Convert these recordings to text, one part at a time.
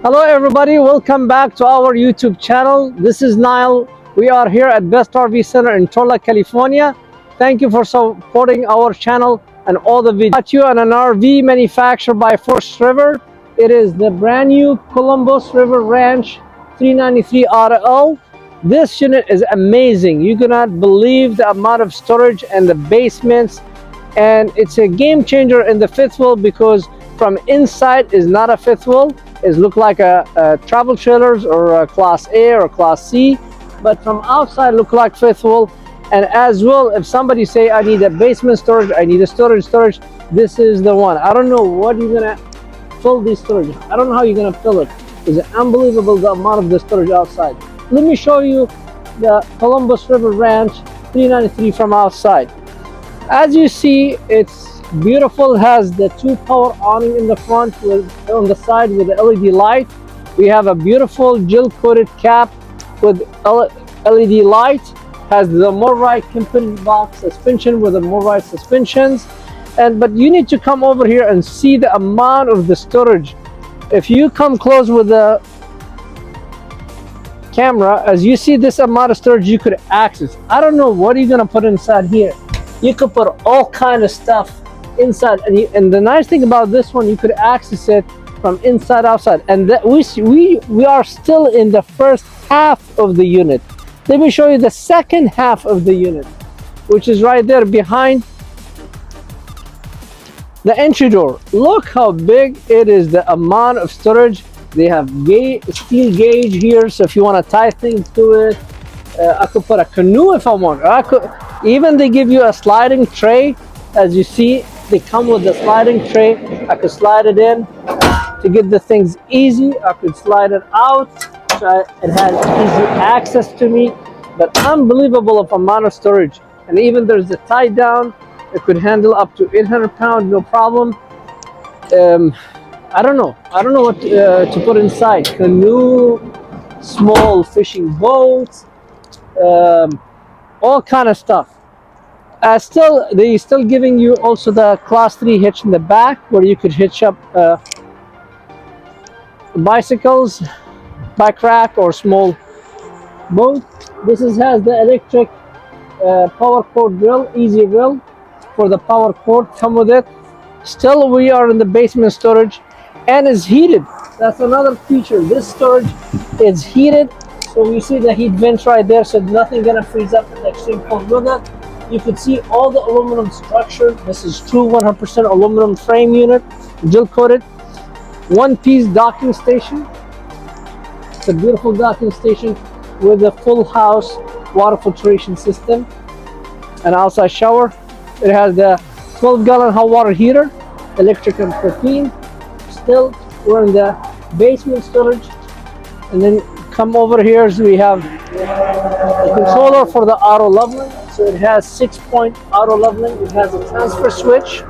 Hello everybody, welcome back to our YouTube channel. This is Nile. We are here at Best RV Center in Torla, California. Thank you for supporting our channel and all the videos. Got you on an RV manufactured by Forest River. It is the brand new Columbus River Ranch 393 RL. This unit is amazing. You cannot believe the amount of storage and the basements, and it's a game changer in the fifth wheel because from inside is not a fifth wheel. It look like a travel trailers or a class A or class C, but from outside look like fifth wheel. And as well, if somebody say I need a basement storage, I need a storage, this is the one. I don't know what you're gonna fill this storage. I don't know how you're gonna fill it. It's unbelievable the amount of the storage outside. Let me show you the Columbus River Ranch 393 from outside. As you see, it's beautiful. Has the two power awning in the front with on the side with the LED light. We have a beautiful gel coated cap with LED light. Has the MoRide component box suspension with the MoRide suspensions. But you need to come over here and see the amount of the storage. If you come close with the camera, as you see this amount of storage you could access. I don't know what you're gonna put inside here. You could put all kind of stuff inside, and the nice thing about this one, you could access it from inside outside. And that we are still in the first half of the unit. Let me show you the second half of the unit, which is right there behind the entry door. Look how big it is, the amount of storage. They have steel gauge here, so if you want to tie things to it, I could put a canoe if I want. I could even, they give you a sliding tray. As you see, they come with the sliding tray. I could slide it in to get the things easy. I could slide it out, so it has easy access to me. But unbelievable of amount of storage. And even there's a tie down. It could handle up to 800 pounds, no problem. I don't know what to put inside. Canoe, small fishing boats, all kind of stuff. They still giving you also the class 3 hitch in the back where you could hitch up bicycles, bike rack, or small boat. This has the electric power cord drill, easy drill for the power cord. Come with it. Still, we are in the basement storage, and is heated. That's another feature. This storage is heated, so you see the heat vents right there, so nothing gonna freeze up in the extreme cold weather. You can see all the aluminum structure. This is true 100% aluminum frame unit, gel coated. One piece docking station. It's a beautiful docking station with a full house water filtration system, an outside shower. It has the 12-gallon hot water heater, electric and propane. Still, we're in the basement storage. And then come over here, so we have a controller for the auto leveling. So it has 6-point auto leveling. It has a transfer switch.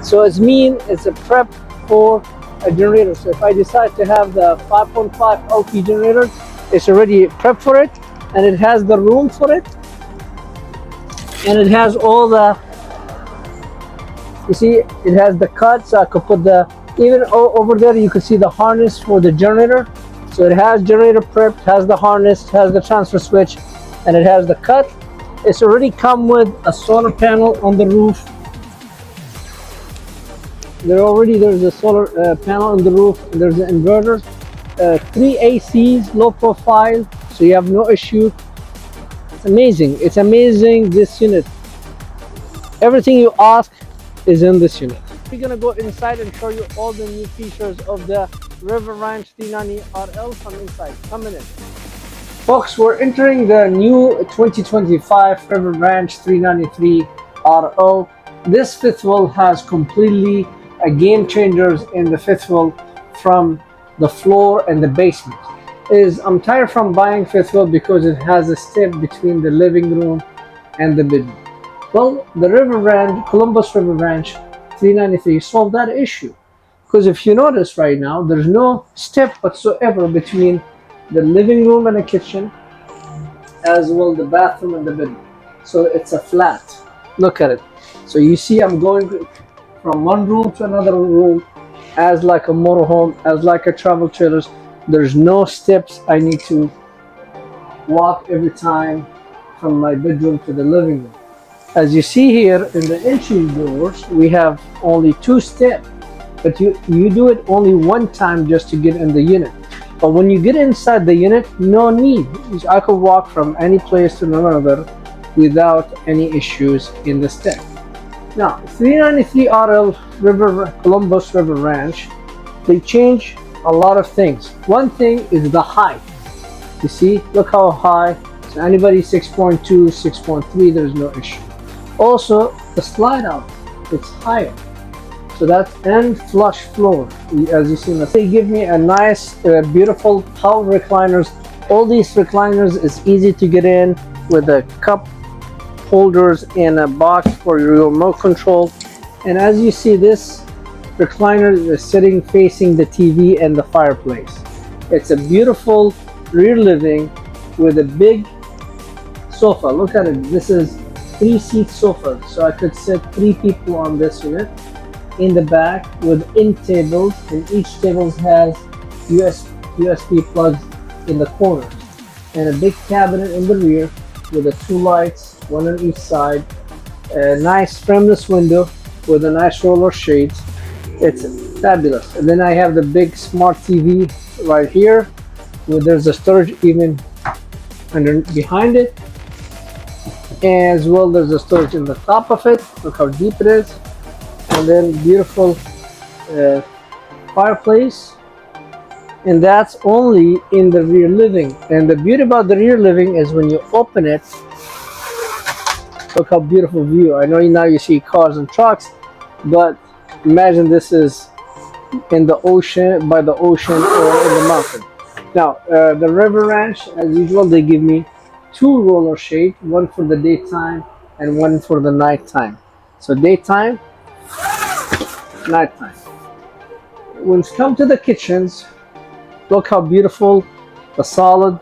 So it's a prep for a generator. So if I decide to have the 5.5 LP generator, it's already prepped for it, and it has the room for it. And it has all the, you see, it has the cut, so I could put even over there you can see the harness for the generator. So it has generator prepped, has the harness, has the transfer switch, and it has the cut. It's already come with a solar panel on the roof. There's a solar panel on the roof. There's an inverter, 3 ACs, low profile, so you have no issue. It's amazing. It's amazing, this unit. Everything you ask is in this unit. We're gonna go inside and show you all the new features of the River Ranch 390 RL from inside. Come in. Folks, we're entering the new 2025 River Ranch 393 RL. This fifth wheel has completely a game changers in the fifth wheel from the floor and the basement. I'm tired from buying fifth wheel because it has a step between the living room and the bedroom. Well, the River Ranch, Columbus River Ranch 393 solved that issue. Because if you notice right now, there's no step whatsoever between the living room and the kitchen, as well the bathroom and the bedroom. So it's a flat. Look at it. So you see I'm going from one room to another room as like a motorhome, as like a travel trailers. There's no steps I need to walk every time from my bedroom to the living room. As you see here in the entry doors, we have only 2 steps, but you do it only one time just to get in the unit. But when you get inside the unit, no need. I could walk from any place to another without any issues in the step. Now, 393 RL Columbus River Ranch, they change a lot of things. One thing is the height. You see, look how high. So anybody 6.2, 6.3, there's no issue. Also, the slide out, it's higher. So that's and flush floor, as you see. They give me a nice, beautiful power recliners. All these recliners is easy to get in with a cup holders and a box for your remote control. And as you see, this recliner is sitting facing the TV and the fireplace. It's a beautiful rear living with a big sofa. Look at it. This is 3-seat sofa, so I could sit 3 people on this unit. In the back with end tables, and each table has USB plugs in the corner, and a big cabinet in the rear with the 2 lights, one on each side. A nice frameless window with a nice roller shades. It's fabulous. And then I have the big smart TV right here, where there's a storage even behind it, as well there's a storage in the top of it. Look how deep it is. And then beautiful fireplace, and that's only in the rear living. And the beauty about the rear living is when you open it, look how beautiful view. I know now you see cars and trucks, but imagine this is in the ocean, by the ocean, or in the mountain. Now the River Ranch, as usual, they give me 2 roller shades, one for the daytime and one for the nighttime. So daytime, nighttime. When it comes to the kitchens, look how beautiful the solid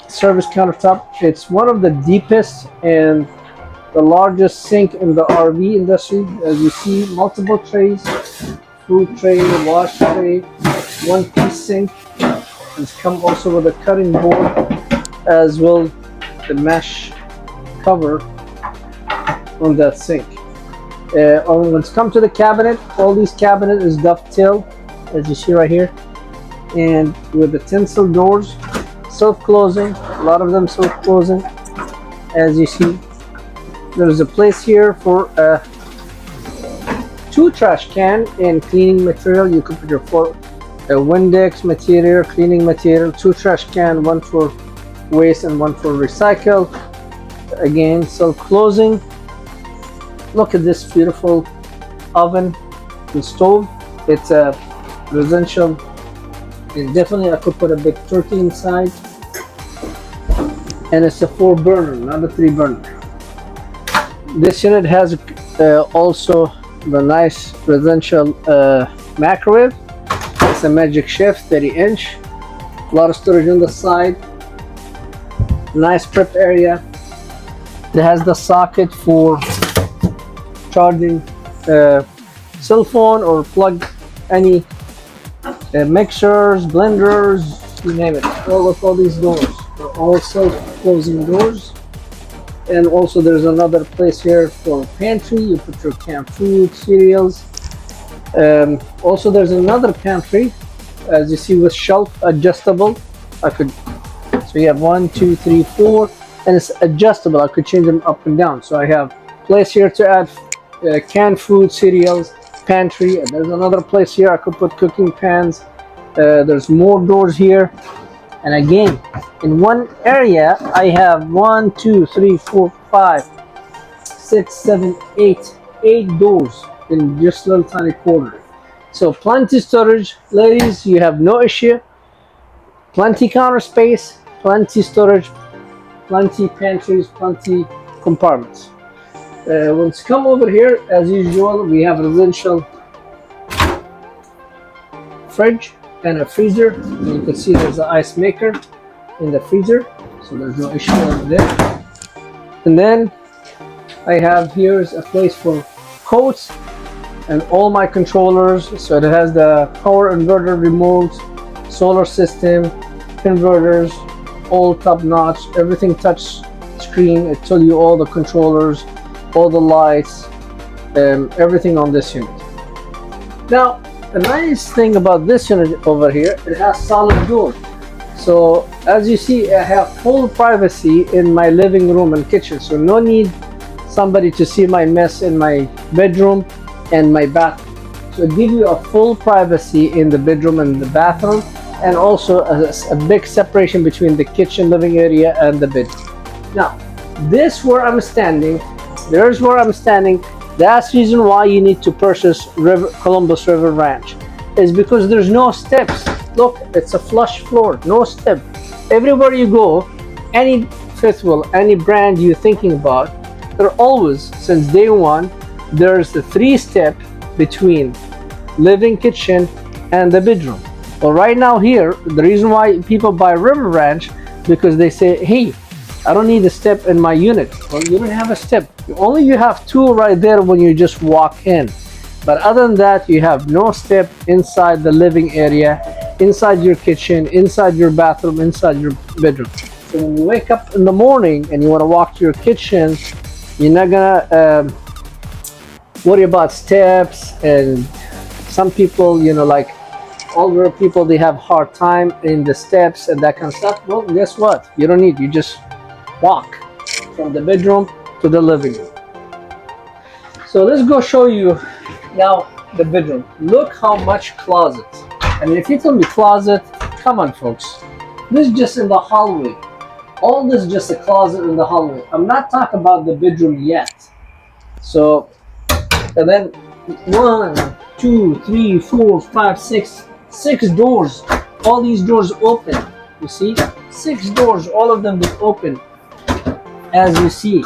service countertop. It's one of the deepest and the largest sink in the RV industry. As you see, multiple trays, food tray, wash tray, 1-piece sink. It's come also with a cutting board, as well the mesh cover on that sink. When it's come to the cabinet, all these cabinet is dovetail, as you see right here, and with the tinsel doors, self-closing, a lot of them self-closing. As you see, there's a place here for 2 trash can and cleaning material. You could put your Windex material, cleaning material, 2 trash can, one for waste and one for recycle. Again, self-closing. Look at this beautiful oven and stove. It's a residential, and definitely I could put a big turkey inside. And it's a 4 burner, not a 3 burner. This unit has also the nice residential microwave. It's a Magic Chef 30-inch. A lot of storage on the side. Nice prep area. It has the socket for charging cell phone or plug any mixers, blenders, you name it. All these doors are all self-closing doors. And also there's another place here for pantry. You put your canned food, cereals. Also there's another pantry, as you see, with shelf adjustable. So you have 1, 2, 3, 4, and it's adjustable. I could change them up and down. So I have place here to add canned food, cereals, pantry. And there's another place here I could put cooking pans. There's more doors here. And again, in one area, I have 1, 2, 3, 4, 5, 6, 7, 8 doors in just a little tiny corner. So plenty storage, ladies. You have no issue. Plenty counter space, plenty storage, plenty pantries, plenty compartments. Let's come over here. As usual, we have a residential fridge and a freezer. And you can see there's an ice maker in the freezer, so there's no issue over there. And then I have here's a place for coats and all my controllers. So it has the power inverter remote, solar system, converters, all top notch, everything touch screen. It tells you all the controllers, all the lights, everything on this unit. Now, the nice thing about this unit over here, it has solid door. So as you see, I have full privacy in my living room and kitchen. So no need somebody to see my mess in my bedroom and my bathroom. So it gives you a full privacy in the bedroom and the bathroom, and also a big separation between the kitchen living area and the bedroom. Now, this where I'm standing, there's where I'm standing. That's the reason why you need to purchase Columbus River Ranch, is because there's no steps. Look, it's a flush floor, no step. Everywhere you go, any fifth wheel, any brand you're thinking about, they're always, since day one, there's the 3-step between living, kitchen, and the bedroom. Well, right now here, the reason why people buy River Ranch, because they say, hey, I don't need a step in my unit. Well, you don't have a step. You have 2 right there when you just walk in. But other than that, you have no step inside the living area, inside your kitchen, inside your bathroom, inside your bedroom. So when you wake up in the morning and you want to walk to your kitchen, you're not gonna worry about steps. And some people, like older people, they have hard time in the steps and that kind of stuff. Well, guess what? You don't need. You just walk from the bedroom to the living room. So let's go show you now the bedroom. Look how much closet. I mean, if you tell me closet, come on, folks. This is just in the hallway. All this is just a closet in the hallway. I'm not talking about the bedroom yet. So, and then 1, 2, 3, 4, 5, 6 doors. All these doors open. You see, 6 doors. All of them will open, as you see.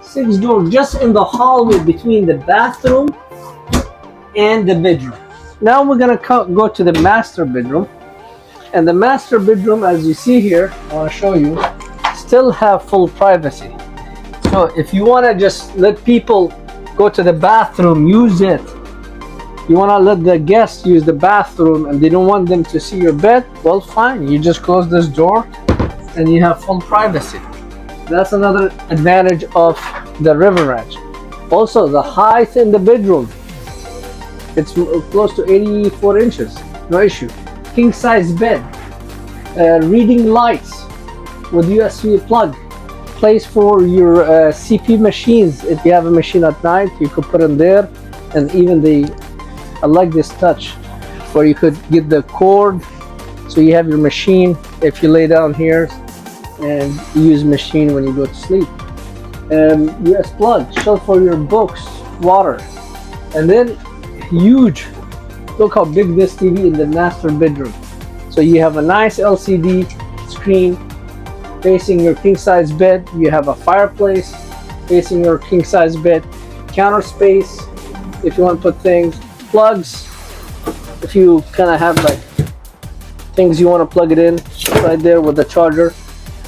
6 doors just in the hallway between the bathroom and the bedroom. Now we're gonna go to the master bedroom. And the master bedroom, as you see here, I want to show you, still have full privacy. So if you want to just let people go to the bathroom, use it. You want to let the guests use the bathroom and they don't want them to see your bed, well, fine. You just close this door and you have full privacy. That's another advantage of the River Ranch. Also, the height in the bedroom, it's close to 84 inches, no issue. King size bed, reading lights with USB plug, place for your CP machines. If you have a machine at night, you could put in there. And even I like this touch where you could get the cord, so you have your machine if you lay down here and you use machine when you go to sleep. US plug, shelf for your books, water, and then huge. Look how big this TV in the master bedroom. So you have a nice LCD screen facing your king size bed. You have a fireplace facing your king size bed. Counter space if you want to put things. Plugs if you kind of have like things you want to plug it in, right there with the charger.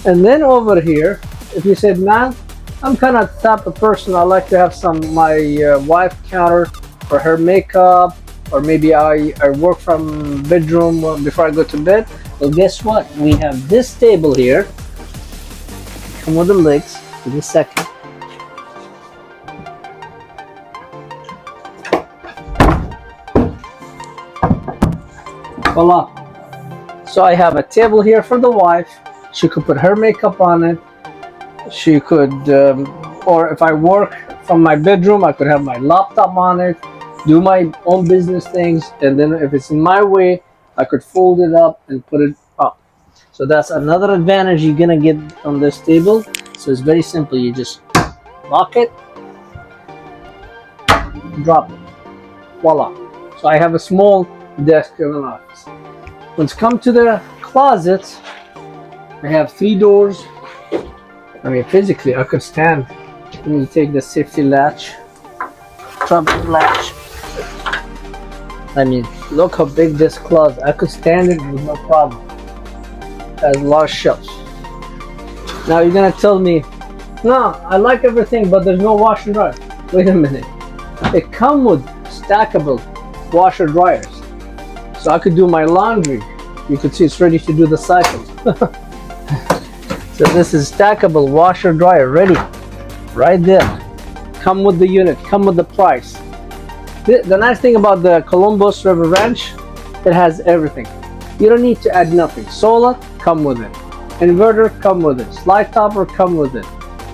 And then over here, if you said, man, I'm kind of the type of person, I like to have my wife counter for her makeup, or maybe I work from bedroom before I go to bed. Well, guess what? We have this table here. Come with the legs. Give me a second. Voila. So I have a table here for the wife. She could put her makeup on it. She could, or if I work from my bedroom, I could have my laptop on it, do my own business things, and then if it's in my way, I could fold it up and put it up. So that's another advantage you're gonna get on this table. So it's very simple. You just lock it, drop it, voila. So I have a small desk in an office. When it's come to the closet, I have 3 doors. I mean, physically, I could stand. Let me take the safety latch, drop the latch. I mean, look how big this closet. I could stand it with no problem. It has a lot of shelves. Now you're gonna tell me, no, I like everything, but there's no wash and dry. Wait a minute. It comes with stackable washer dryers. So I could do my laundry. You could see it's ready to do the cycle. So this is stackable washer dryer ready right there. Come with the unit, come with the price. The nice thing about the Columbus River Ranch, it has everything. You don't need to add nothing. Solar, come with it. Inverter, come with it. Slide topper, come with it.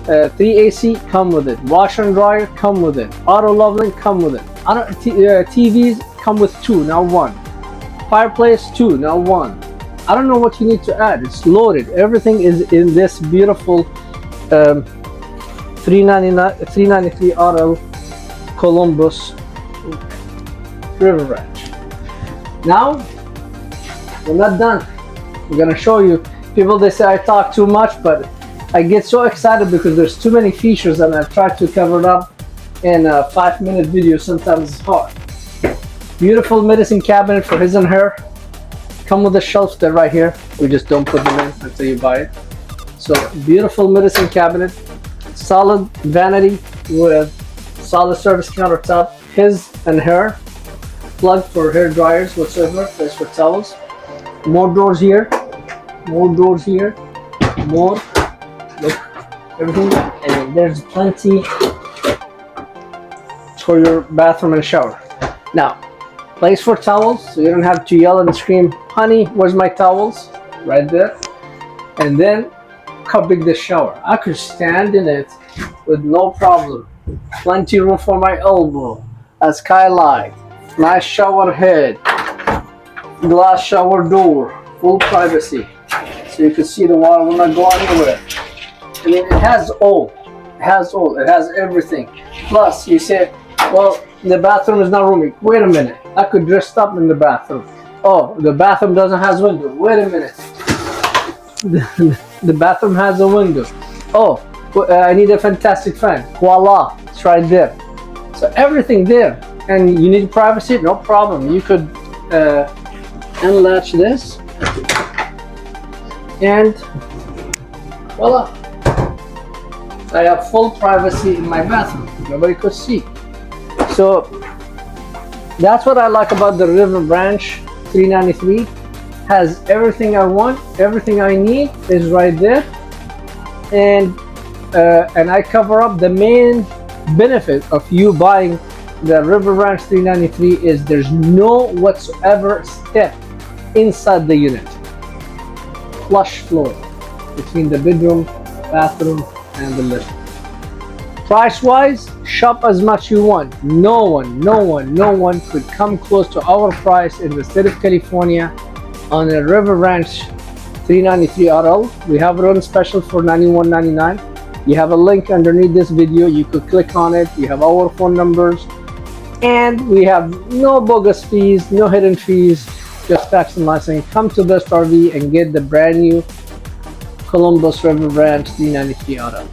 3AC, come with it. Washer and dryer, come with it. Auto leveling, come with it. TVs come with 2, now 1. Fireplace, 2, now 1. I don't know what you need to add. It's loaded. Everything is in this beautiful 393 RL Columbus River Ranch. Now we're not done. We're gonna show you. People, they say I talk too much, but I get so excited because there's too many features and I try to cover it up in a 5-minute video. Sometimes it's hard. Beautiful medicine cabinet for his and her. Come with a shelf there right here. We just don't put them in until you buy it. So beautiful medicine cabinet, solid vanity with solid service countertop. His and her. Plug for hair dryers, whatsoever. Place for towels. More drawers here. More drawers here. More. Look, everything. And there's plenty for your bathroom and shower. Now, place for towels, so you don't have to yell and scream, honey, where's my towels? Right there. And then, look how big this shower. I could stand in it with no problem. Plenty room for my elbow. A skylight. Nice shower head. Glass shower door. Full privacy. So you can see the water will not go anywhere. I mean, it has all. It has all. It has everything. Plus, you say, well, the bathroom is not roomy. Wait a minute. I could dress up in the bathroom. Oh, the bathroom doesn't have window. Wait a minute. The bathroom has a window. Oh, I need a fantastic fan. Voila. It's right there. So everything there. And you need privacy? No problem. You could unlatch this. And voila. I have full privacy in my bathroom. Nobody could see. So that's what I like about the River Ranch 393. Has everything I want, everything I need is right there, and I cover up the main benefit of you buying the River Ranch 393 is there's no whatsoever step inside the unit. Flush floor between the bedroom, bathroom, and the living. Price wise, shop as much you want. No one could come close to our price in the state of California on a River Ranch 393 RL. We have it on special for $91.99. You have a link underneath this video. You could click on it. You have our phone numbers. And we have no bogus fees, no hidden fees, just tax and licensing. Come to Best RV and get the brand new Columbus River Ranch 393 RL.